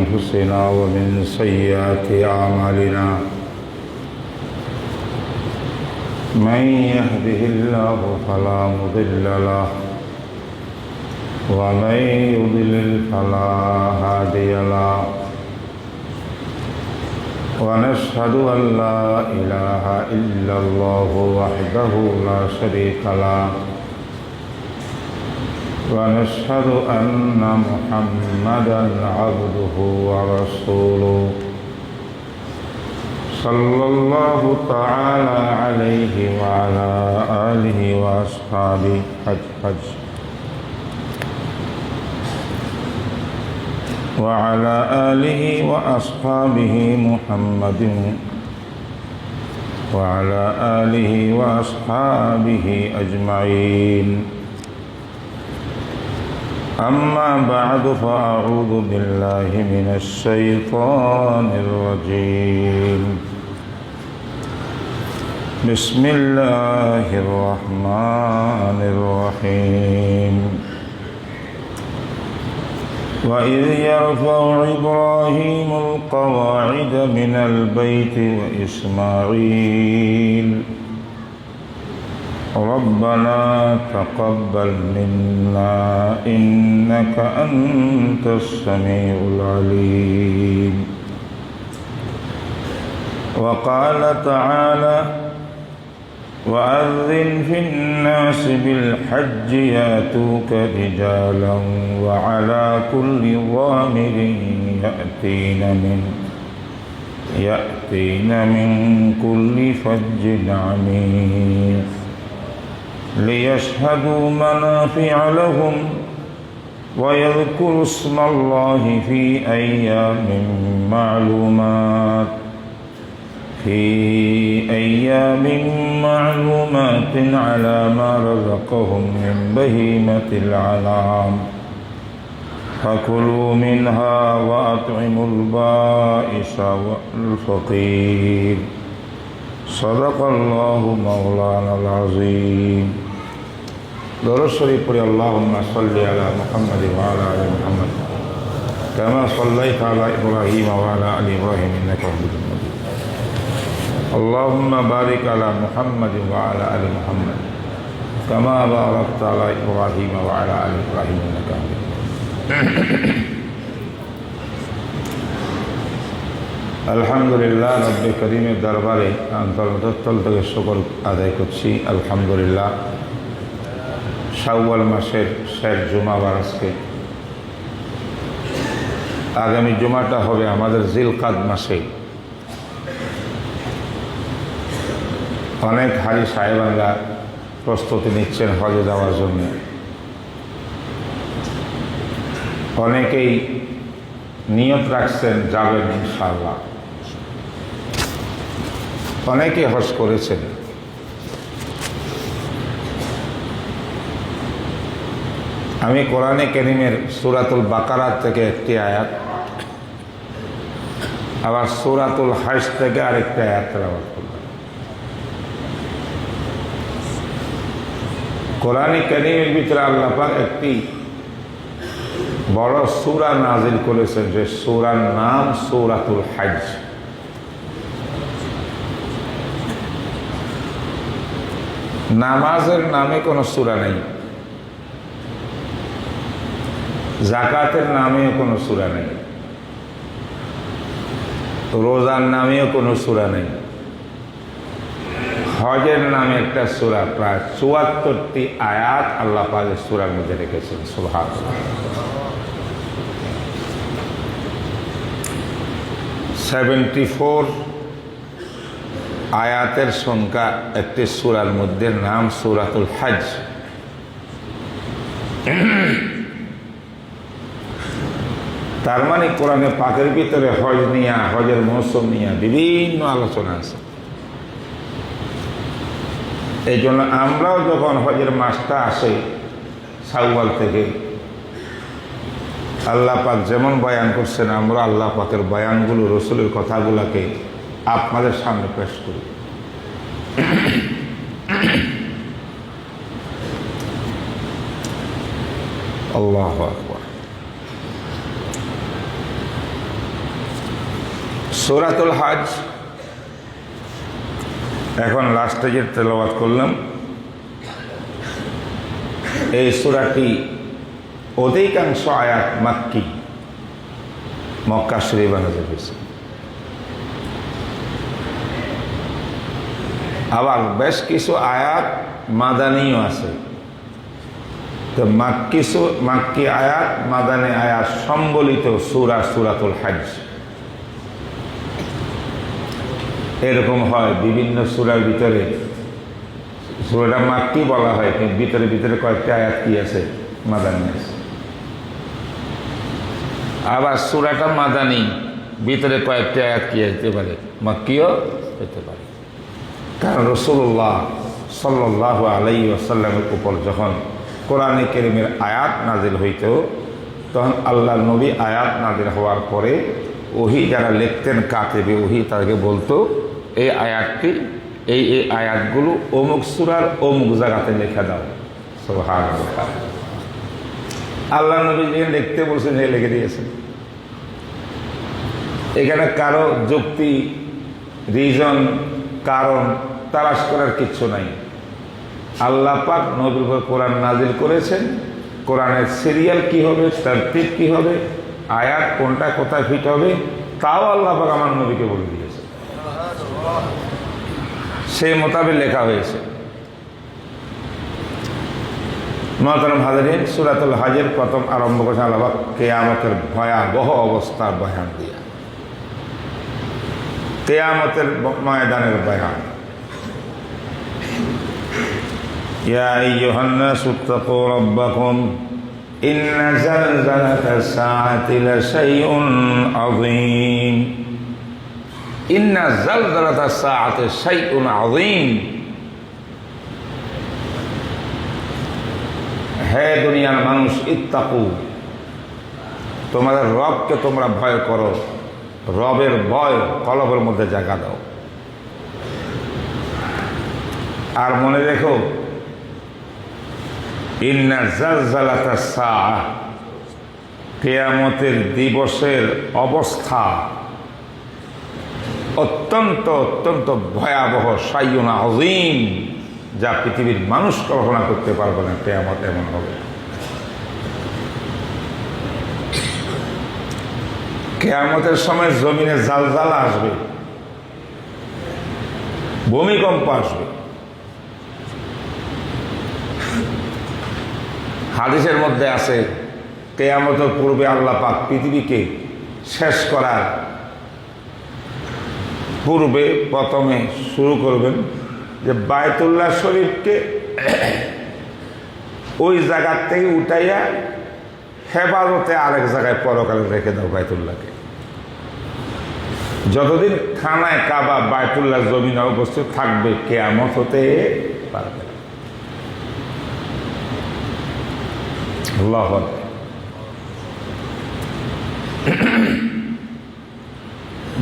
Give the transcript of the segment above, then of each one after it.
أنفسنا ومن سيئات أعمالنا من يهده الله فلا مضل له ومن يضلل فلا هادي له ونشهد أن لا إله إلا الله وحده لا شريك له ونشهد أن محمدا عبده ورسوله صلى الله تعالى عليه وعلى آله وأصحابه وعلى آله وأصحابه محمد وعلى آله وأصحابه أجمعين. أما بعد فأعوذ بالله من الشيطان الرجيم. بسم الله الرحمن الرحيم. وإذ يرفع إبراهيم القواعد من البيت وإسماعيل ربنا تقبل منا إنك أنت السميع العليم. وقال تعالى وأذن في الناس بالحج يأتوك رجالا وعلى كل ضامر يأتين من كل فج عميق ليشهدوا منافع لهم ويذكروا اسم الله في أيام معلومات على ما رزقهم من بهيمة الأنعام فكلوا منها وأطعموا البائس والفقير. صدق الله مولانا العظيم. درود شريف পড়ি اللهم صل على محمد وعلى آل محمد كما صليت على إبراهيم وعلى آل إبراهيم إنك حميد مجيد. اللهم بارك على محمد وعلى آل محمد كما باركت على إبراهيم وعلى آل إبراهيم إنك حميد مجيد. আলহামদুলিল্লাহ রব্বে করিমের দরবারে অন্তর্তল থেকে শুকর আদায় করছি। আলহামদুলিল্লাহ শাওয়াল মাসের শেষ জুমাবার আজকে। আগামী জুমাটা হবে আমাদের জিলকাদ মাসে। অনেক হাজি সাহেবানরা প্রস্তুতি নিচ্ছেন হজে যাওয়ার জন্য। অনেকেই নিয়ত রাখছেন যাবেন ইনশাআল্লাহ। অনেকে হজ করেছেন। আমি কোরআনে কারীমের সূরাতুল বাকারা থেকে একটি আয়াত, আবার সূরাতুল হজ থেকে আরেকটি আয়াত তেলাওয়াত করলাম। কোরআনে কারীমের ভিতরে আল্লাহ পাক একটি বড় সূরা নাজিল করেছেন, যে সূরার নাম সূরাতুল হজ। নামাজের নামে কোনো সূরা নেই, যাকাতের নামেও কোনো সূরা নেই, রোজার নামেও কোনো সূরা নেই। হজের নামে একটা সূরা, প্রায় ৭৪টি আয়াত আল্লাহ পাক এই সূরার মধ্যে রেখেছেন। সুবহানাল্লাহ। 74 আয়াতের সংখ্যা একটি সূরার মধ্যে, নাম সূরাতুল হজ। তার মানে কোরআনে পাকের ভিতরে হজ নিয়ে, হজের মৌসুম নিয়ে বিভিন্ন আলোচনা আছে। এই জন্য আমরাও যখন হজের মাসটা আসে শাওয়াল থেকে, আল্লাহ পাক যেমন বয়ান করছেন, আমরা আল্লাহ পাকের বয়ানগুলো, রসুলের কথাগুলোকে আপনাদের সামনে পেশ করি। আল্লাহু আকবার। সূরাতুল হজ এখন লাস্টে যে তেলাওয়াত করলাম, এই সূরাটি অধিকাংশ আয়াত মাক্কি, মক্কা শরীফে নাযিল হয়েছে। আবার বেশ কিছু আয়াত মাদানীও আছে। তো মাক্কি আয়াত, মাদানী আয়াত সম্বলিত সূরাতুল হজ। এরকম হয় বিভিন্ন সূরার ভিতরে, সূরাটা মাক্কি বলা হয় কিন্তু ভিতরে ভিতরে কয়েকটা আয়াত কি আছে, মাদানী আছে। আবার সূরাটা মাদানী, ভিতরে কয়েকটা আয়াত কি হতে পারে, মাক্কিও হতে পারে। কারণ রাসূলুল্লাহ সাল্লাল্লাহু আলাইহি ওয়াসাল্লামের উপর যখন কোরআনে কারীমের আয়াত নাজিল হইত, তখন আল্লাহর নবী আয়াত নাজিল হওয়ার পরে ওহী যারা লিখতেন কাতেবে ওহী, তাদেরকে বলতো এই আয়াতটি, এই আয়াতগুলো অমুক সূরার অমুক জায়গাতে লেখা দাও। সুবহানাল্লাহ। আল্লাহ নবী যে লিখতে বলছেন সে লিখে দিয়েছেন। এখানে কারো যুক্তি, রিজন, কারণ তালাশ করার কিচ্ছু নাই। আল্লাহ পাক নবীর উপর কোরআন নাজিল করেছেন, কোরআনের সিরিয়াল কি হবে, তারতিব কি হবে, আয়াত কোনটা কোথায় ফিট হবে, তাও আল্লাহ পাক আমার নবীকে বলে দিয়েছে। সেই মোতাবেক লেখা হয়েছে। মুহতারাম হাজিরিন, সূরাতুল হজের প্রথম আরম্ভ করেছেন আল্লাহ পাক কিয়ামতের ভয়াবহ অবস্থার বয়ান দিয়া, কিয়ামতের ময়দানের বয়ান। ইয়া আইয়ুহান নাসু ইত্তাকু রাব্বাকুম ইন্না যালযালাতাস সাআতি লাশাইউন আযীম। ইন্না যালযালাতাস সাআতি শাইউন আযীম। হে দুনিয়ার মানুষ, ইত্তাকু, তোমাদের রবকে তোমরা ভয় করো। রবের ভয় কলবের মধ্যে জায়গা দাও। আর মনে রেখো, ইন্না যালযালাতাস সাআ, কিয়ামতের দিবসের অবস্থা অত্যন্ত অত্যন্ত ভয়াবহ, শাইউন আযীম, যা পৃথিবীর মানুষ কল্পনা করতে পারবে না। কিয়ামত এমন হবে। কিয়ামতের সময় জমিনে জালজালা আসবে, ভূমিকম্প আসবে। হাদিসের মধ্যে আছে, কিয়ামতের পূর্বে আল্লাহ পাক পৃথিবীকে শেষ করার পূর্বে প্রথমে শুরু করবেন যে বায়তুল্লাহ শরীফকে ওই জায়গার থেকে উঠাইয়া হেফাজতে আরেক জায়গায় পরকালে রেখে দাও। বায়তুল্লাহকে যতদিন খানায় কাবা বায়তুল্লাহ জমিনে উপস্থিত থাকবে, কিয়ামত হতে পারবে না। আল্লাহু আকবার।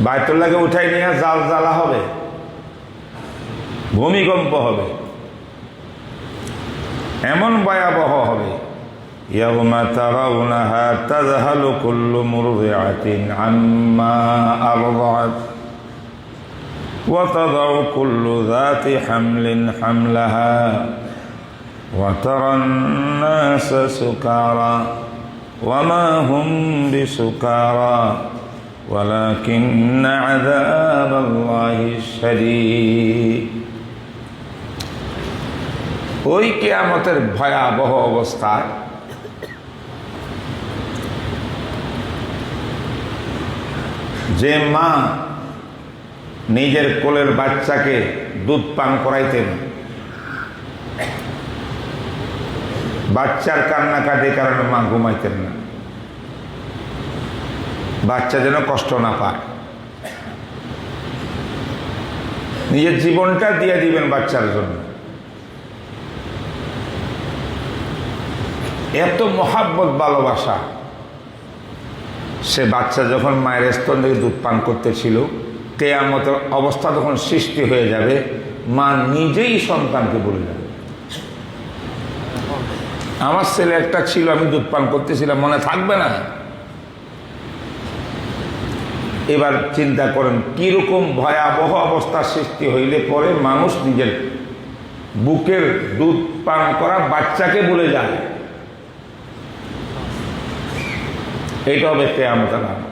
বায়তুল্লাহকে উঠাই নিয়ে জালজালা হবে, ভূমিকম্প হবে, এমন ভয়াবহ হবে। ইয়াউমা তারাউনাহা তাযহালু কুল্লু মুরদিআতিন আম্মা আরদাআত ওয়া তাদাউ কুল্লু যাতি হামলিন হামলাহা ওয়া তারান নাসা সুকারা ওয়া মা হুম বিসুকারা ওয়ালাকিন্না আযাবাল্লাহি শাদীদ। ওই কিয়ামতের ভয়াবহ অবস্থায় যে মা নিজের কোলের বাচ্চাকে দুধ পান করাইতেন, বাচ্চার কান্নাকাটির কারণে মা ঘুমাইতেন না, বাচ্চা যেন কষ্ট না পায়, নিজের জীবনটা দিয়ে দিবেন বাচ্চার জন্য। এত মহাব্বত, ভালোবাসা। সে বাচ্চা যখন মায়ের স্তন থেকে দুধ পান করতেছিল, কিয়ামতের অবস্থা যখন সৃষ্টি হয়ে যাবে, মা নিজেই সন্তানকে বলে যাবে, আমার ছেলে একটা ছিল, আমি দুধ পান করতেছিলাম, মনে থাকবে না? এবার চিন্তা করেন কিরকম ভয়াবহ অবস্থার সৃষ্টি হইলে পরে মানুষ নিজের বুকের দুধ পান করা বাচ্চাকে ভুলে যায়। এইটা হবে কিয়ামতের আলামত।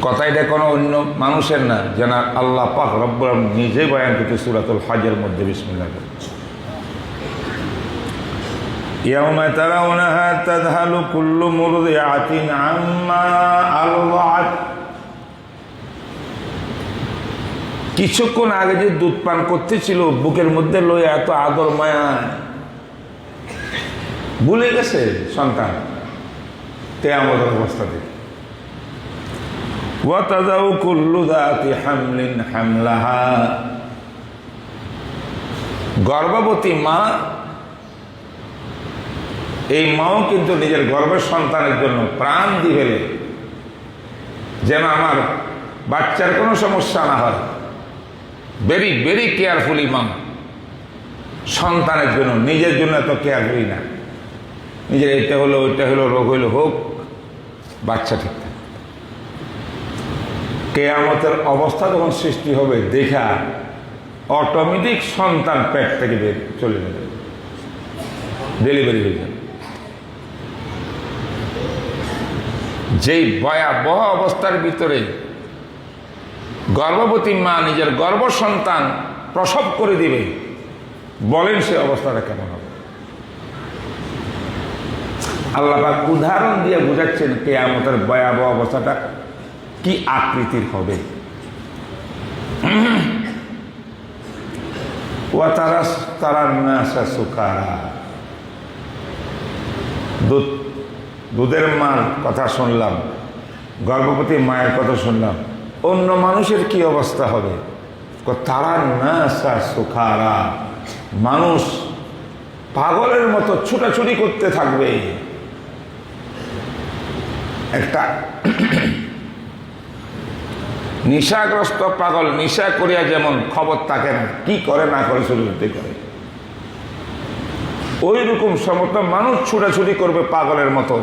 কথা এটা কোনো অন্য মানুষের না, যেন আল্লাহ পাক রব্বুল আলামিন নিজে বয়ান করতে সূরাতুল হজের মধ্যে। বিসমিল্লাহ। ইয়াউমা তারাউনাহা তাযহালু কুল্লু মুরদিআতিন আম্মা আরদাআত। কিছুক্ষণ আগে যে দুধ পান করতেছিল বুকের মধ্যে লইয়া এত আদর মায়া, ভুলে গেছে সন্তান কিয়ামতের অবস্থা থেকে। ওয়া তাযাউ কুল্লু যাতি হামলিন হামলাহা। গর্ভবতী মা, এই মাও কিন্তু নিজের গর্ভের সন্তানের জন্য প্রাণ দিবে, যেন আমার বাচ্চার কোনো সমস্যা না হয়। ভেরি ভেরি কেয়ারফুলি মা সন্তানের জন্য, নিজের জন্য এত কেয়ারফুলি না। নিজের এটা হলো ওইটা হলো, রোগ হইলো হোক, বাচ্চা ঠিক থাকে। কিয়ামতের অবস্থা যখন সৃষ্টি হবে দেখা অটোমেটিক সন্তান পেট থেকে বের চলে যাবে, ডেলিভারি হয়ে যাবে। যেই ভয়াবহ অবস্থার ভিতরে গর্ভবতী মা নিজের গর্ভ সন্তান প্রসব করে দিবে, বলেন সে অবস্থাটা কেমন হবে? আল্লাহ পাক উদাহরণ দিয়ে বুঝাচ্ছেন কিয়ামতের ভয়াবহ অবস্থাটা কি আকৃতির হবে। ওয়া তারান নাসা সুকারা। দুধের মার কথা শুনলাম, গর্ভবতী মায়ের কথা শুনলাম, অন্য মানুষের কি অবস্থা হবে? তারান নাসা সুকারা। মানুষ পাগলের মতো ছুটাছুটি করতে থাকবে। একটা নিশাগ্রস্ত পাগল নিশা করিয়া যেমন খবর থাকে না, কি করে না করে ছুটাছুটি করে, ওই রকম সমস্ত মানুষ ছুটাছুটি করবে পাগলের মতো।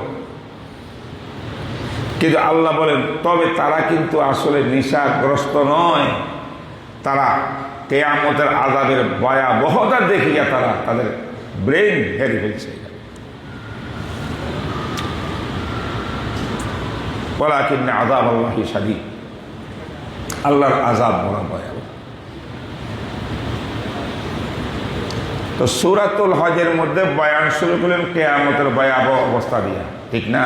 কিন্তু আল্লাহ বলেন তবে তারা কিন্তু আসলে নিশাগ্রস্ত নয়, তারা কিয়ামতের আযাবের ভয়াবহতা দেখিয়া তারা তাদের ব্রেন হেরে ফেলছে। ওয়ালাকিন্না আযাবাল্লাহি শাদীদ। আল্লাহর আযাব বড় ভয়াবহ। তো সূরাতুল হজের মধ্যে বয়ান শুরু করলেন কিয়ামতের ভয়াবহ অবস্থা দিয়া, ঠিক না?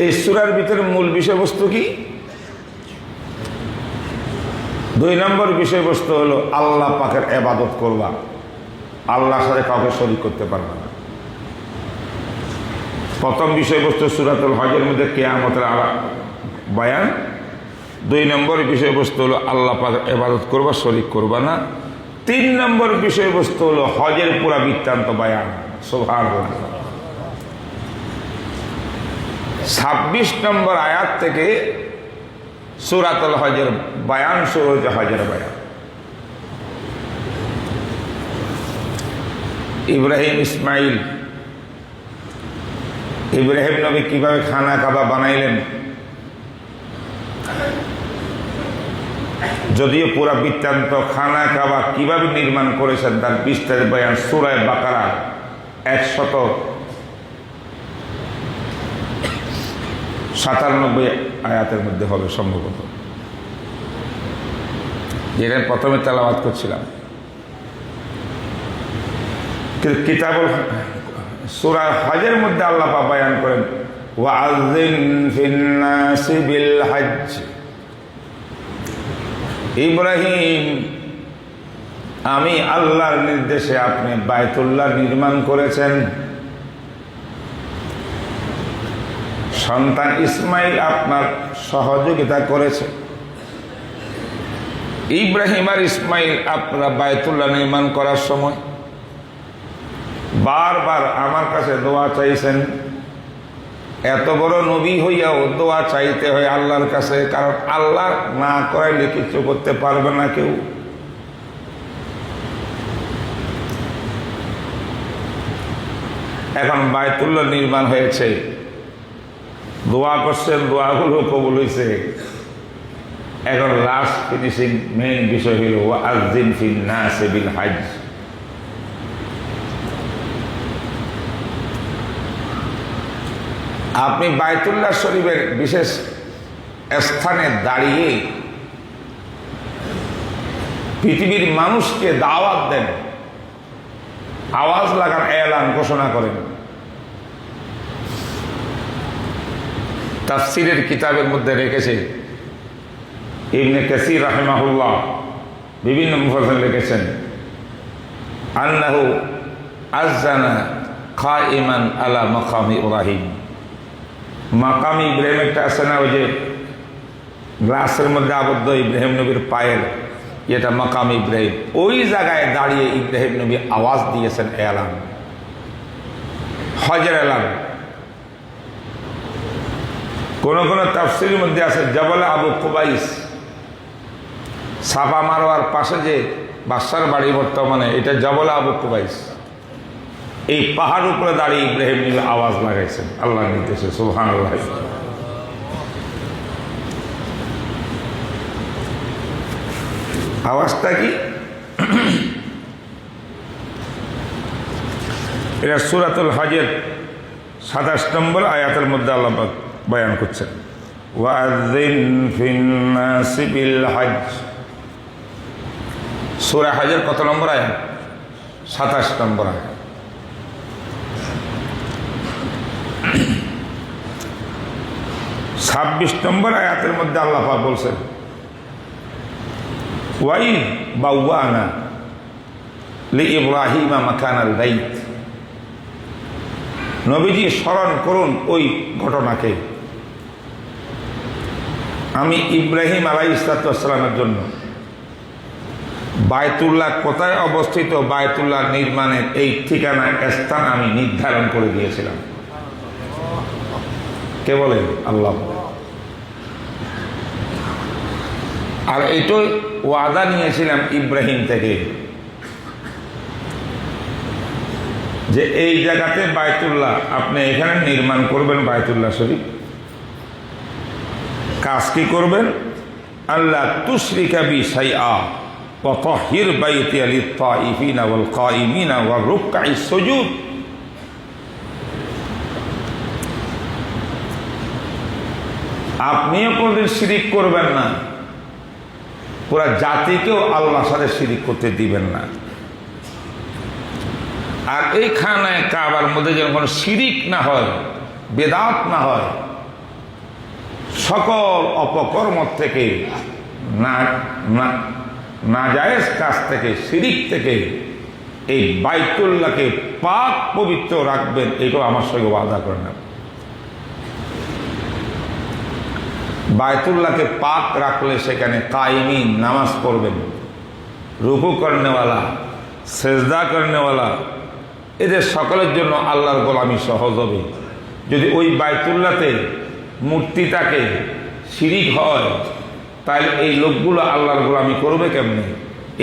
এই সূরার ভিতরে মূল বিষয়বস্তু কি? 2 নম্বর বিষয়বস্তু হলো আল্লাহ পাকের ইবাদত করবা, আল্লাহর সাথে কাউকে শরীক করতে পারবে না। প্রথম বিষয়বস্তু সূরাতুল হজের মধ্যে কিয়ামতের বয়ান। 2 নম্বর বিষয়বস্তু হলো আল্লাহ পাকের ইবাদত করবা, শরীক করবা না। 3 নম্বর বিষয়বস্তু হলো হজের পুরা বৃত্তান্ত বয়ান। সুবহানাল্লাহ। 26 নম্বর আয়াত থেকে সূরাতুল হজের বয়ান শুরু হয়েছে, হজের বয়ান। ইব্রাহিম নবী কিভাবে খানা কাবা বানাইলেন, যদিও পুরা বৃত্তান্ত খানা কাবা কিভাবে নির্মাণ করেছেন তার বিস্তারিত বয়ান সূরা বাকারা 197 আয়াতের মধ্যে হবে সম্ভবত, যেটা প্রথমে তেলাওয়াত করছিলাম। কিন্তু কিতাবুল সূরা হজের মধ্যে আল্লাহ পাক বয়ান করেন ওয়াআযিন ফিন-নাসি বিল হজ্জ। ইব্রাহিম, আমি আল্লাহর নির্দেশে আপনি বায়তুল্লাহ নির্মাণ করেছেন, সন্তান ইসমাইল আপনার সহযোগিতা করেছে। ইব্রাহিম আর ইসমাইল আপনারা বায়তুল্লাহ নির্মাণ করার সময় বারবার আমার কাছে দোয়া চাইছেন। এত বড় নবী হইয়াও দোয়া চাইতে হয় আল্লাহর কাছে, কারণ আল্লাহ না করাইলে কিছু করতে পারবে না কেউ। এখন বায়তুল্লাহ নির্মাণ হয়েছে, দোয়া করছেন, দোয়াগুলো কবুল হয়েছে। এখন লাস্ট ফিনিশিং মেইন বিষয় হইল ওয়াজ্জিন ফিন নাসি বিল হজ। আপনি বায়তুল্লাহ শরীফের বিশেষ স্থানে দাঁড়িয়ে পৃথিবীর মানুষকে দাওয়াত দেন, আওয়াজ লাগান, এলান ঘোষণা করেন। তাফসীরের কিতাবের মধ্যে রেখেছে ইবনে কাসীর রাহিমাহুল্লাহ, বিভিন্ন মুফাসসির লিখেছেন আন্নাহু আযানা কাইমান আলা মাকামি ইব্রাহিম। মাকামি ইব্রাহিম একটা আছে না, ওই যে গ্লাসের মধ্যে আবদ্ধ ইব্রাহিম নবীর পায়ের, এটা মাকাম ইব্রাহিম। ওই জায়গায় দাঁড়িয়ে ইব্রাহিম নবী আওয়াজ দিয়েছেন, এলান, হজের এলান। কোন কোন তাফসীরের মধ্যে আছে জবল আবু কুবাইস, সাফা মারওয়ার পাশে যে বাদশার বাড়ি বর্তমানে, এটা জবল আবু কুবাইস। এই পাহাড় উপরে দাঁড়িয়ে ইব্রাহিম নবী আওয়াজ লাগাইছেন আল্লাহর নির্দেশে। সুবহানাল্লাহ। আওয়াজটা কি? এটা সূরাতুল হজের 27 নম্বর আয়াতের মধ্যে আল্লাহ পাক বয়ান করছেন, ওয়াযিন ফিন নাসি বিল হজ। সূরা হজের কত নম্বর আয়াত? 27 নম্বর আয়াত। ছাব্বিশ নম্বর আয়াতের মধ্যে আল্লাহ পাক বলছেন, ওয়াইদ বাওয়ানা লিইব্রাহিমা মাকানাল বাইত। নবীজি স্মরণ করুন ওই ঘটনাকে, আমি ইব্রাহিম আলাইহিসসালামের জন্য বায়তুল্লাহ কোথায় অবস্থিত, বায়তুল্লাহ নির্মাণের এই ঠিকানা স্থান আমি নির্ধারণ করে দিয়েছিলাম। কে বলেন? আল্লাহ। আর এইটাই ওয়াদা নিয়েছিলাম ইব্রাহিম থেকে, যে এই জায়গাতে বায়তুল্লাহ আপনি এখানে নির্মাণ করবেন, বায়তুল্লাহ শরীফ। কাজ কি করবেন? আল্লাহ তুশরিকা বি শাইআ ওয়া তাহহির বাইতিয়া লিত-তাইফিনা ওয়াল কাইমিনা ওয়ার রুকআইস সুজুদ। আপনিও কোনদিন শিরিক করবেন না, পুরা জাতিকেও আল্লাহর সাথে শিরিক করতে দিবেন না। আর এই খানায় কাবার মধ্যে যেন কোনো শিরিক না হয়, বেদাত না হয়, সকল অপকর্ম থেকে, নাজায়েজ কাজ থেকে, শিরিক থেকে এই বাইতুল্লাহকে পাক পবিত্র রাখবেন, এটাও আমার সঙ্গে ওয়াদা করেন। বায়তুল্লাহকে পাক রাখলে সেখানে কায়েমিন নামাজ পড়বেন, রুকু করনেওয়ালা, সেজদা করনেওয়ালা, এদের সকলের জন্য আল্লাহর গোলামি সহজ হবে। যদি ওই বায়তুল্লাহতে মূর্তিটাকে শিরিক হয়, তাহলে এই লোকগুলো আল্লাহর গোলামি করবে কেমনে?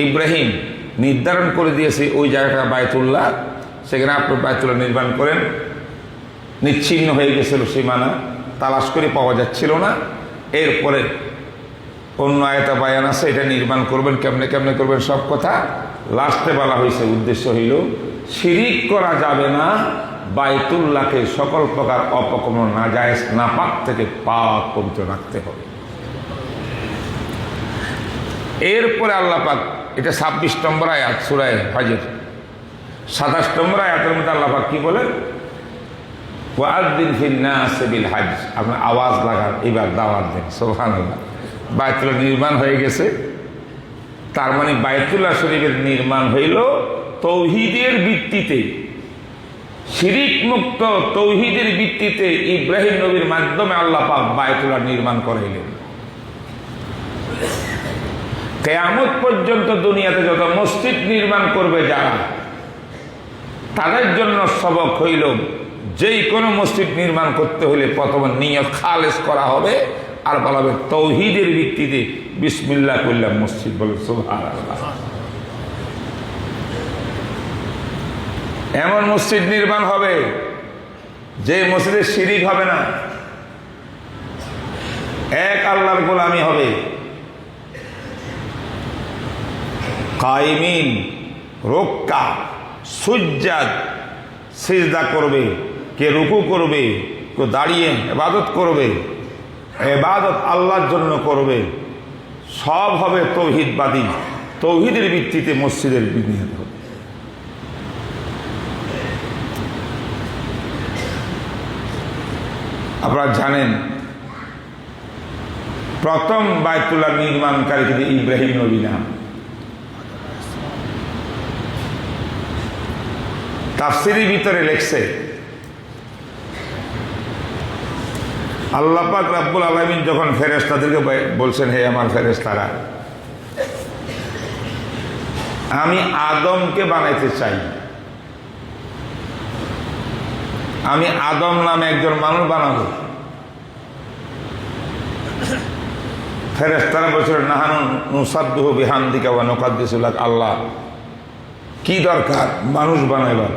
ইব্রাহিম নির্ধারণ করে দিয়েছে ওই জায়গাটা বায়তুল্লাহ, সেখানে আপনি বায়তুল্লাহ নির্মাণ করেন। নিচ্ছিন্ন হয়ে গেছিল সীমানা, তালাশ করে পাওয়া যাচ্ছিল না। এরপরে অন্য আয়াতে বায়ান আছে, এটা নির্মাণ করবেন কেমনে কেমনে করবেন সব কথা। লাস্টে বলা হয়েছে উদ্দেশ্য হইল শিরিক করা যাবে না, বায়তুল্লাহকে সকল প্রকার অপকর্ম, নাজায়েজ, নাপাক থেকে পাক পবিত্র রাখতে হবে। এরপরে আল্লাহ পাক, এটা 26 নম্বর আয়াত সূরা হজের 27 নম্বর আয়াতের মধ্যে আল্লাহ পাক কি বলেন? ওয়াযিন ফিন নাসি বিল হজ। আপনি আওয়াজ লাগান, এবার দাওয়াত দেন। সুবহানাল্লাহ। বায়তুল্লাহ নির্মাণ হয়ে গেছে, তার মানে বায়তুল্লাহ শরীফের নির্মাণ হইল তৌহিদের ভিত্তিতে, শিরিক মুক্ত তৌহিদের ভিত্তিতে। ইব্রাহিম নবীর মাধ্যমে আল্লাহ পাক বায়তুল্লাহ নির্মাণ করাইলেন। কিয়ামত পর্যন্ত দুনিয়াতে যত মসজিদ নির্মাণ করবে যারা, তাদের জন্য সবক হইল যেই কোনো মসজিদ নির্মাণ করতে হলে প্রথমে নিয়ত খালেস করা হবে, আর বলা হবে তৌহিদের ভিত্তিতে বিসমিল্লাহ করলাম মসজিদ বলে। সুবহানাল্লাহ। এমন মসজিদ নির্মাণ হবে যে মসজিদে শিরিক হবে না, এক আল্লাহর গোলামি হবে। কায়েমিন, রোক্কা, সুজ্জাদ, সিজদা করবে, কে রুকু করবে, কেউ দাঁড়িয়ে ইবাদত করবে, ইবাদত আল্লাহর জন্য করবে, সব হবে তৌহিদবাদী। তৌহিদের ভিত্তিতে মসজিদের বিনিয়োগ হবে। আপনারা জানেন প্রথম বায়তুল্লাহ নির্মাণকারী কিন্তু ইব্রাহিম নবী নাম। তাফসীরের ভিতরে লেখছে আল্লাহ পাক রব্বুল আলামিন যখন ফেরেশতাদেরকে বলছেন, হে আমার ফেরেশতারা, আমি আদমকে বানাইতে চাই, আমি আদম নামে একজন মানুষ বানাবো। ফেরেশতারা বলছিল, নাহানু নুসাব্বিহু বিহামদিকা ওয়া নুকাদ্দিসু লাক। আল্লাহ, কি দরকার মানুষ বানাইবার?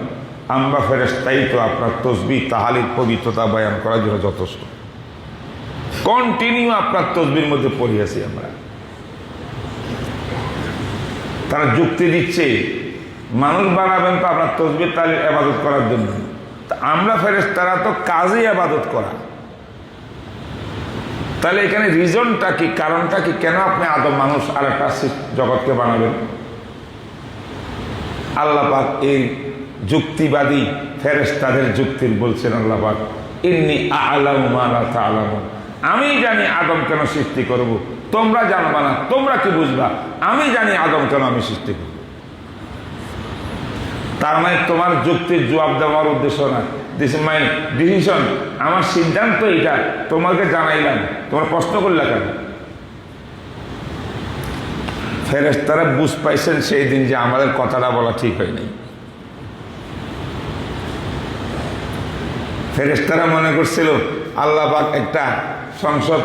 আমরা ফেরেশতাই তো আপনার তসবিহ তাহলিল পবিত্রতা বয়ান করার জন্য যথেষ্ট। কন্টিনিউ আপনার তসবির মধ্যে পড়ে আছি আমরা। তারা যুক্তি দিচ্ছে, মানুষ বানাবেন তো আপনার তসবিহ তাহলিল ইবাদত করার জন্য। আমরা ফেরেশতারা তো কাজে ইবাদত করা। তাহলে এখানে রিজনটা কি, কারণটা কি, কেন আপনি আদম মানুষ আর একটা জগৎকে বানাবেন? আল্লাহ পাক এই যুক্তিবাদী ফেরেশতাদের যুক্তির বলছেন আল্লাহ পাক, ইন্নী আ'লামু মা লা তা'লামুন, আমি জানি আদম কেন সৃষ্টি করব, তোমরা জানবা না, তোমরা কি বুঝবা? আমি জানি আদম কেন আমি সৃষ্টি করব। তার মানে তোমার যুক্তির জবাব দেওয়ার উদ্দেশ্য না, দিস ইজ মাই ডিসিশন, আমার সিদ্ধান্ত এটা, তোমাকে জানাইলাম, তোমরা প্রশ্ন করলে কেন? ফেরেশতারা বুঝ পাইছেন সেই দিন যে আমাদের কথাটা বলা ঠিক হয় নাই। ফেরেশতারা মনে করছিল আল্লাহ পাক একটা সংসদ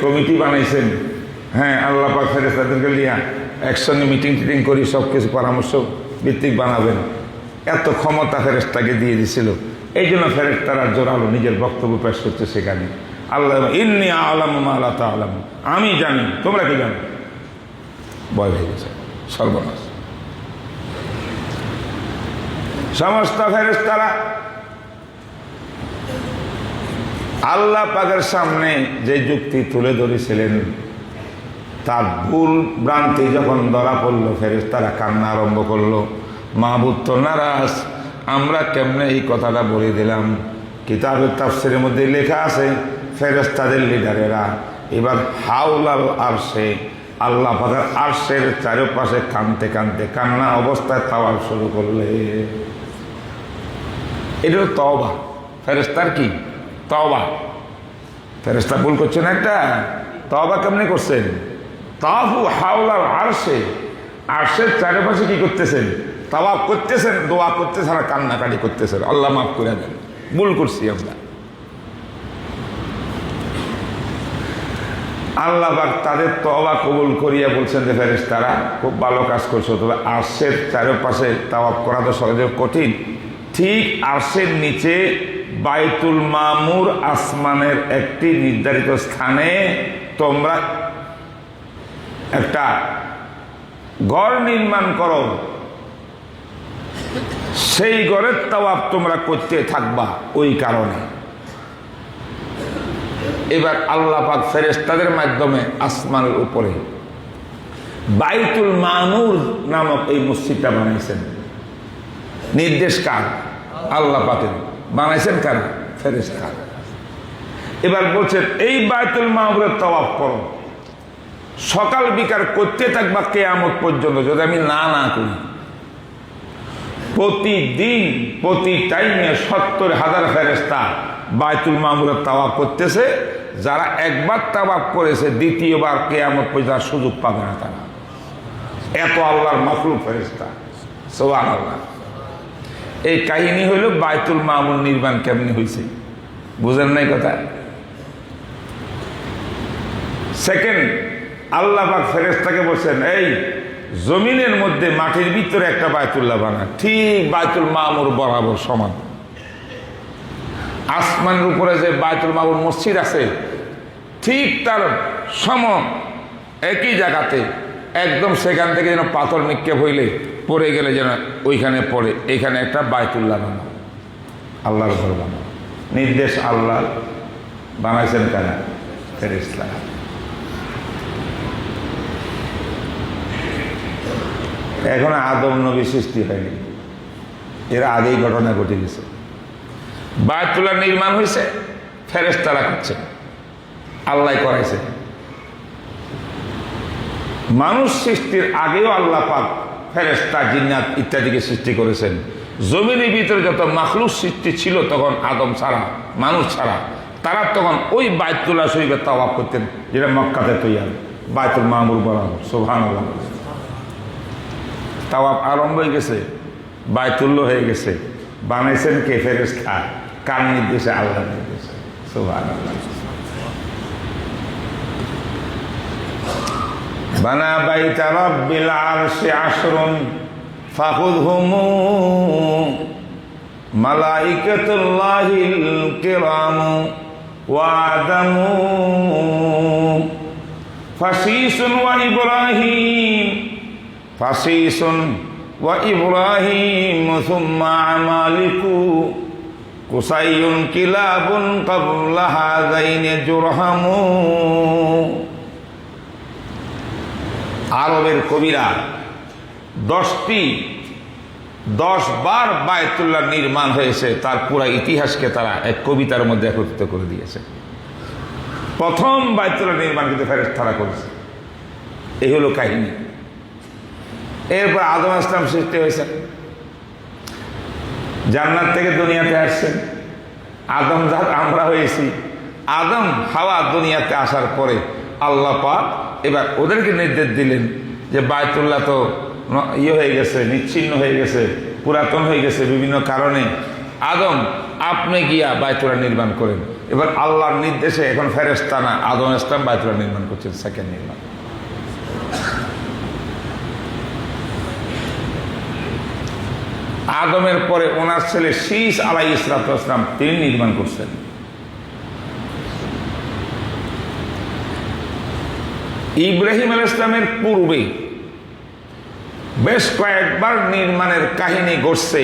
কমিটি বানাইছেন, হ্যাঁ আল্লাহ পাক ফেরেশতাদেরকে লিয়া একসঙ্গে মিটিং টিটিং করি সব কিছু পরামর্শ ভিত্তিক বানাবেন, এত ক্ষমতা ফেরেশতাকে দিয়ে দিছিল। এই জন্য ফেরেশতারা জোরালো নিজের বক্তব্য পেশ করছে সেখানে। আল্লাহ, ইন্নী আ'লামু মা লা তা'লামুন, আমি জানি, তোমরা কি জানো? ভয় হয়ে গেছে, সর্বনাশ। সমস্ত ফেরেশতারা আল্লাহ পাকের সামনে যে যুক্তি তুলে ধরেছিলেন, তার ভুল ভ্রান্তি যখন ধরা পড়লো, ফেরেশতারা কান্না আরম্ভ করলো, মাহবুব তো নারাজ, আমরা কেমনে এই কথাটা বলে দিলাম। কিতাবের তাফসীরের মধ্যে লেখা আছে, ফেরেশতাদের লিডারেরা এবার হাওলাল আরশে, আল্লাহ পাকের আরশের চারপাশে কাঁদতে কাঁদতে কান্না অবস্থায় তাওয়াফ শুরু করলে। এটা তওবা, ফেরেশতার কি তওবা। ফেরেশতা ভুল করছেন একটা, তওবা কেমনে করছেন? তাওয়াফু হাওলাল আরশে, আরশের চারপাশে কি করতেছেন? তাওয়াফ করতেছেন, দোয়া করতেছেন আর কান্নাকাটি করতেছেন, আল্লাহ মাফ করে দেন, ভুল করছি আমরা। আল্লাহ পাক তাদের তওবা কবুল করিয়া বলছেন যে ফেরেশতারা খুব ভালো কাজ করছো, তবে আরশের চারপাশে তাওয়াফ করা তো সহজে কঠিন। ঠিক আরশের নিচে বাইতুল মামুর আসমানের একটি নির্ধারিত স্থানে তোমরা একটা ঘর নির্মাণ করো, সেই ঘরের তাওয়াফ তোমরা করতে থাকবা। ওই কারণে এবার আল্লাহ পাক ফেরেশতাদের মাধ্যমে আসমানের উপরে বাইতুল মামুর নামক এই মসজিদটা বানাইছেন। নির্দেশ কার? আল্লাহ পাকের। বানাইছেন কারা? ফেরেশতা। এবার বলছেন এই বাইতুল মামুরের তাওয়াফ করো, সকাল বিকাল করতে থাকবা কিয়ামত পর্যন্ত, যদি আমি না করি। প্রতিদিন প্রতি টাইমে 70,000 ফেরেশতা বাইতুল মামুরের তাওয়াফ করতেছে। যারা একবার তাওয়াফ করেছে দ্বিতীয়বার কিয়ামত পর্যন্ত সুযোগ পাবে না তারা। এত আল্লাহর মাখলুক ফেরেশতা, সুবহানাল্লাহ। এই কাহিনী হইল বাইতুল মামুর নির্মাণ কেমনি হয়েছে, বুঝেন নাই কথা। সেকেন্ড, আল্লাহ পাক ফেরেশতাকে বলছেন এই জমিনের মধ্যে মাটির ভিতরে একটা বায়তুল্লাহ বানা, ঠিক বাইতুল মামুর বরাবর সমান। আসমানের উপরে যে বাইতুল মামুর মসজিদ আছে, ঠিক তার সম একই জায়গাতে একদম সেখান থেকে যেন পাথর নিক্ষেপ হইলে পড়ে গেলে যেন ওইখানে পড়ে, এখানে একটা বায়তুল্লাহ বানাও, আল্লাহর ঘর বানাও। নির্দেশ আল্লাহ, বানাইছেন কারা? ফেরেশতারা। এখন আদম নবী সৃষ্টি হয়নি, এরা আগেই ঘটনা ঘটে গেছে। বায়তুল্লাহ নির্মাণ হয়েছে, ফেরেশতারা করছে, আল্লাহ করাইছে। মানুষ সৃষ্টির আগেও আল্লাহ পাক ফেরেশতা, জিন্নাত ইত্যাদিকে সৃষ্টি করেছেন। জমিনের ভিতরে যত মাখলুক সৃষ্টি ছিল তখন আদম ছাড়া, মানুষ ছাড়া, তারা তখন ওই বায়তুল্লাহ শরীফে তাওয়াফ করতেন, যেটা মক্কাতে তৈয়ার বায়তুল মামুর বরাবর। সুবহানাল্লাহ। তাওয়াফ আরম্ভ হয়ে গেছে, বায়তুল্লাহ হয়ে গেছে। বানাইছেন কে? ফেরেশতা। কার নির্দেশে? আল্লাহর নির্দেশে। সুবহানাল্লাহ। বানা বাইতা রাব্বিল আরশি আশরুন ফাখুযহুমু মালাইকাতুল্লাহিল কিরামু ওয়া আদামু ফাসিসুন ওয়া ইব্রাহিম ফাসিসুন ওয়া ইব্রাহিম সুম্মা আমালিকু কুসাইয়ুন কিলাবুন ক্বাবলা হাযাইনি জুরহামু। আরবের কবিরা 10 বার বায়তুল্লাহ নির্মাণ হয়েছে, তার পুরা ইতিহাসকে তারা এক কবিতার মধ্যে একত্রিত করে দিয়েছে। প্রথম বায়তুল্লাহ নির্মাণ কিন্তু ফেরেশতারা করেছে, এই হলো কাহিনী। এরপর আদম ইসলাম সৃষ্টি হয়েছে, জান্নাত থেকে দুনিয়াতে আসছেন। আদম জাত আমরা হয়েছি। আদম হাওয়া দুনিয়াতে আসার পরে আল্লাহ পাক এবার ওদেরকে নির্দেশ দিলেন যে বায়তুল্লাহ তো হয়ে গেছে, নিচ্ছিন্ন হয়ে গেছে, পুরাতন হয়ে গেছে বিভিন্ন কারণে। আদম আপনি গিয়া বায়তুল্লাহ নির্মাণ করেন। এবার আল্লাহর নির্দেশে এখন ফেরেশতা না, আদম ইসলাম বায়তুল্লাহ নির্মাণ করছেন, সেকেন্ড নির্মাণ। আদমের পরে ওনার ছেলে শীস আলাইহিস সালাম তিনি নির্মাণ করছেন। ইব্রাহিম আলাইহিস সালামের পূর্বে বেশ কয়েকবার নির্মাণের কাহিনী ঘটছে,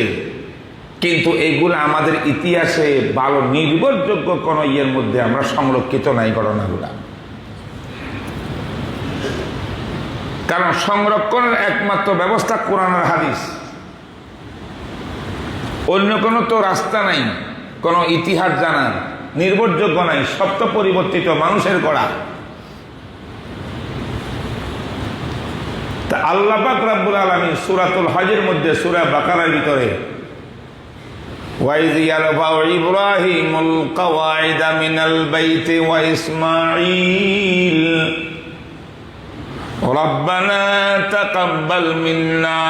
কিন্তু এগুলো আমাদের ইতিহাসে ভালো নির্ভরযোগ্য কোন ইয়ের মধ্যে আমরা সংরক্ষিত নাই ঘটনাগুলা। কারণ সংরক্ষণের একমাত্র ব্যবস্থা কোরআন আর হাদিস, অন্য কোনো তো রাস্তা নাই, কোনো ইতিহাস জানার নির্ভরযোগ্য নাই, সব তো পরিবর্তিত মানুষের করা। তা আল্লাহ পাক রব্বুল আলামিন সূরাতুল হজের মধ্যে সূরা বাকারার ভিতরে ওয়াইয ইয়ারফাউ ইব্রাহিমুল কওয়াইদা মিনাল বাইতি ওয়া ইসমাঈল রব্বানা তাকাব্বাল মিন্না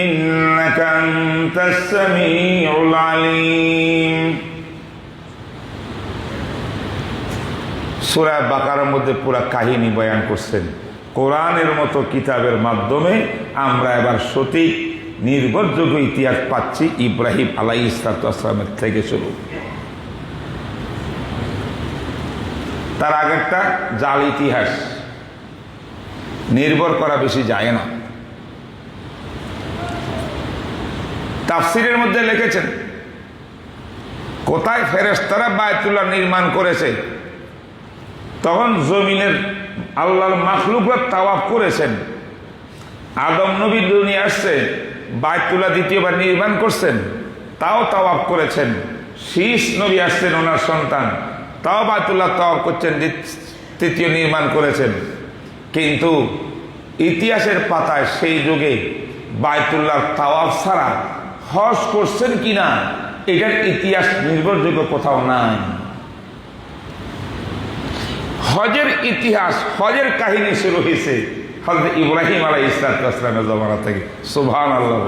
ইন্নাকা আনতাস সামিউল আলিম। সূরা বাকারার মধ্যে পুরা কাহিনী বয়ান করছেন। কোরআনের মতো কিতাবের মাধ্যমে আমরা এবার সঠিক নির্ভরযোগ্য ইতিহাস পাচ্ছি ইব্রাহিম আলাইহিস সালামের থেকে শুরু। তার আগেরটা জাল ইতিহাস, নির্ভর করা বেশি যায় না। তাফসিরের মধ্যে লিখেছেন কোথায় ফেরেশতারা বায়তুল্লাহ নির্মাণ করেছে, তখন জমিনের আল্লাহর মাখলুকরা তাওয়াফ করেছেন। আদম নবী দুনিয়া আসছে, বায়তুল্লাহ দ্বিতীয়বার নির্মাণ করছেন, তাও তাওয়াফ করেছেন। শীস নবী আসছেন, ওনার সন্তান, তাও বায়তুল্লাহ তাওয়াফ করছেন, তৃতীয় নির্মাণ করেছেন। কিন্তু ইতিহাসের পাতায় সেই যুগে বায়তুল্লাহ তাওয়াফ ছাড়া হজ করছেন কিনা এটার ইতিহাস নির্ভরযোগ্য কোথাও নাই। হজের ইতিহাস, হজের কাহিনী শুরু হয়েছে হযরত ইব্রাহিম আলাইহিস সালামের জমানা থেকে। সুবহানাল্লাহ।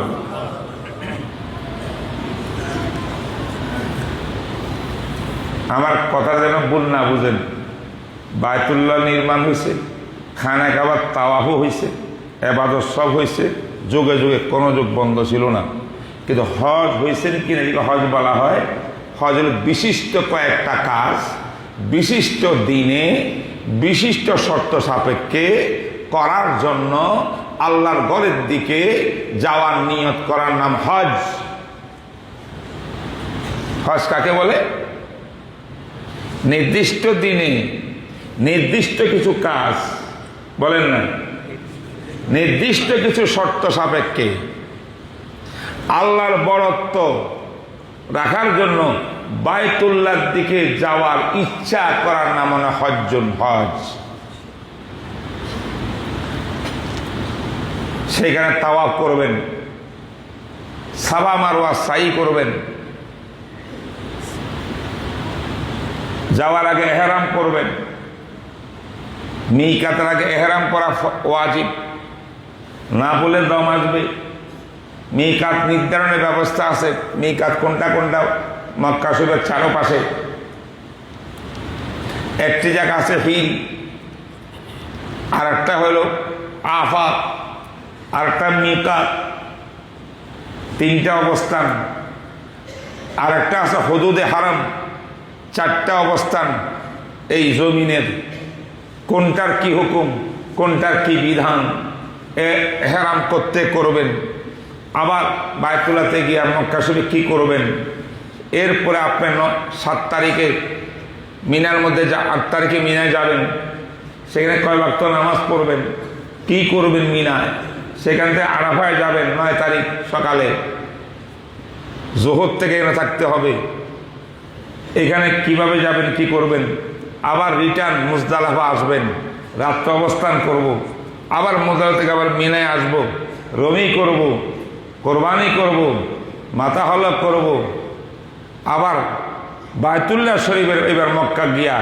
আমার কথা যেন ভুল না বুঝেন, বায়তুল্লাহ নির্মাণ হয়েছে, খানা কাবার তাওয়াফও হয়েছে, ইবাদত সব হয়েছে, যুগে যুগে কোনো যুগ বন্ধ ছিল না। কিন্তু হজ হয়েছে কিনা, হজ বলা হয়, হজের বিশিষ্ট কয়েকটা কাজ বিশিষ্ট দিনে বিশিষ্ট শর্ত সাপেক্ষে করার জন্য আল্লাহর ঘরের দিকে যাওয়ার নিয়ত করার নাম হজ। হজ কাকে বলে? নির্দিষ্ট দিনে নির্দিষ্ট কিছু কাজ, বলেন না, নির্দিষ্ট কিছু শর্ত সাপেক্ষে আল্লাহর বরত্ব রাখার জন্য বায়তুল্লাহর দিকে যাওয়ার ইচ্ছা করার নাম হলো হজ্জুন, হজ। সেখানে তাওয়াফ করবেন, সাফা মারওয়া সাই করবেন, যাওয়ার আগে ইহরাম করবেন। মিকাতের আগে ইহরাম করা ওয়াজিব, না বলে দম আসবে। মিকাত নির্ধারণের ব্যবস্থা আছে। মিকাত কোনটা কোনটা? মক্কা শরীফের চারপাশে একটি জায়গা আছে হিল, আর একটা হলো আফাক, আর একটা মিকাত, তিনটা অবস্থান। আর একটা আছে হুদুদে হারাম, চারটা অবস্থান। এই জমিনের কোনটার কি হুকুম, কোনটার কি বিধান, ইহরাম করতে করবেন, আবার বায়তুল্লাহতে গিয়ে মক্কা শরীফে কি করবেন। এরপরে আপনি 7 তারিখে মিনার মধ্যে 8 তারিখে মিনায় যাবেন, সেখানে কয় ওয়াক্ত নামাজ পড়বেন, কি করবেন মিনায়। সেখান থেকে আরাফায় যাবেন 9 তারিখ সকালে, জোহর থেকে এখানে থাকতে হবে। এখানে কিভাবে যাবেন, কি করবেন। আবার রিটার্ন মুজদালিফা আসবেন, রাত্র অবস্থান করব। আবার মুজদালিফা থেকে আবার মিনায় আসব, রমি করব, কোরবানি করব, মাথা হলক করব। আবার বায়তুল্লাহ শরীফের এবার মক্কা গিয়া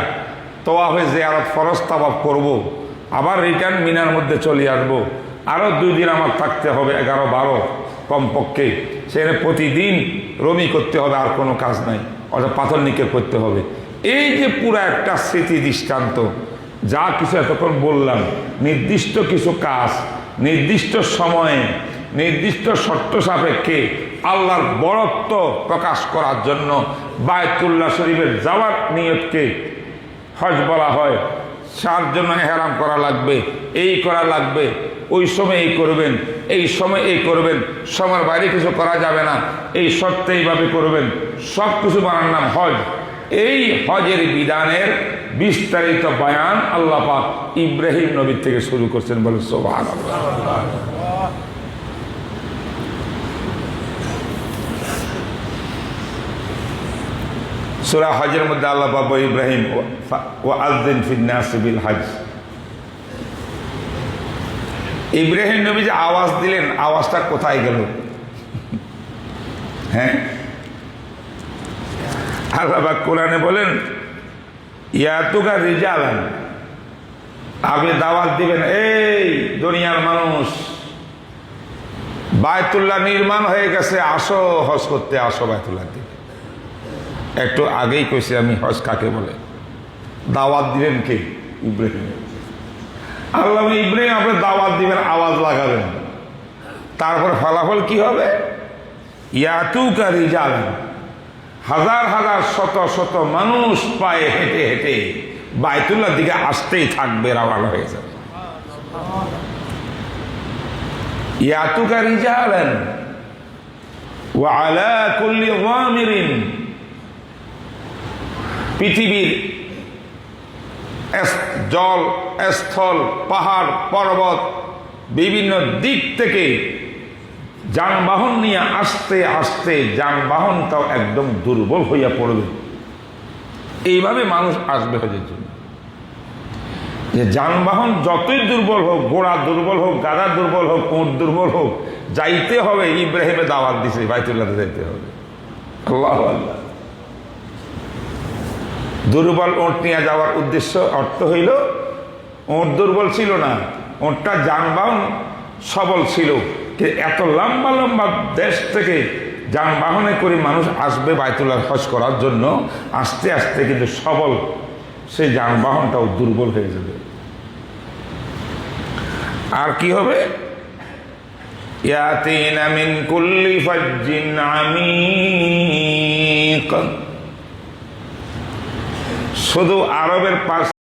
তোয়াফে জিয়ারত ফরজ তাওয়াফ করব। আবার রিটার্ন মিনার মধ্যে চলে আসবো। আরও 2 দিন আমার থাকতে হবে, 11-12 কমপক্ষে। সেখানে প্রতিদিন রমি করতে হবে, আর কোনো কাজ নাই, অর্থাৎ পাথর নিক্ষেপ করতে হবে। এই যে পুরো একটা স্মৃতি দৃষ্টান্ত, যা কিছু এতক্ষণ বললাম, নির্দিষ্ট কিছু কাজ নির্দিষ্ট সময়ে নির্দিষ্ট শর্ত সাপেক্ষে আল্লাহর বরত্ব প্রকাশ করার জন্য বায়তুল্লাহ শরীফের যাওয়ার নিয়তকে হজ বলা হয়। তার জন্য ইহরাম করা লাগবে, এই করা লাগবে, ওই সময় এই করবেন, এই সময় এই করবেন, সময়ের বাইরে কিছু করা যাবে না, এই শর্তে এইভাবে করবেন, সব কিছু বানার নাম হজ। এই হজের বিধানের বিস্তারিত বয়ান আল্লাহ পাক ইব্রাহিম নবী থেকে শুরু করছেন, বলে সুবহানাল্লাহ। সূরা হজের মধ্যে আল্লাহ পাক ইব্রাহিম ওয়া আযযিন ফিন নাসি বিল হজ। ইব্রাহিম নবী যে আওয়াজ দিলেন, আওয়াজটা কোথায় গেল? হ্যাঁ, আল্লাহ পাক কোরআনে বলেন ইয়াতুকা রিজালান, আপনি দাওয়াত দিবেন, এই দুনিয়ার মানুষ, বায়তুল্লাহ নির্মাণ হয়ে গেছে, আসো হজ করতে, আসো বায়তুল্লাহ দিকে। একটু আগেই কইছি আমি হজ কাকে বলে। দাওয়াত দিলেন কে? ইব্রাহিম। আল্লাহ ইব্রাহিম আপনি দাওয়াত দিবেন, আওয়াজ লাগাবেন, তারপর ফলাফল কি হবে? ইয়াতুকা রিজালান, হাজার হাজার শত শত মানুষ পায়ে হেঁটে হেঁটে বায়তুল্লাহ দিকে আসতেই থাকবে, রওনা হয়ে যাবে। ইয়াতুকা রিজালান ওয়া আলা কুল্লি যামিরিন, পৃথিবীর জল, স্থল, পাহাড়, পর্বত, বিভিন্ন দিক থেকে যানবাহন নিয়ে আসতে আসতে যানবাহনটাও একদম দুর্বল হইয়া পড়বে। এইভাবে মানুষ আসবে হজের জন্য। যে যানবাহন যতই দুর্বল হোক, ঘোড়া দুর্বল হোক, গাধা দুর্বল হোক, উট দুর্বল হোক, যাইতে হবে। ইব্রাহিমে দাওয়াত দিছে, বাইতুল্লাহতে যাইতে হবে। আল্লাহু আল্লাহ। দুর্বল উট নিয়ে যাওয়ার উদ্দেশ্য, অর্থ হইল উট দুর্বল ছিল না, উটটা যানবাহন সবল ছিল। এত লম্বা লম্বা দেশ থেকে যানবাহনে করে মানুষ আসবে বায়তুল্লাহ হজ করার জন্য, আস্তে আস্তে কিন্তু সবল সেই যানবাহনটাও দুর্বল হয়ে যাবে। আর কি হবে? ইয়াতিনা মিন কুল্লি ফাজ্জিন আমিক, শুধু আরবের 5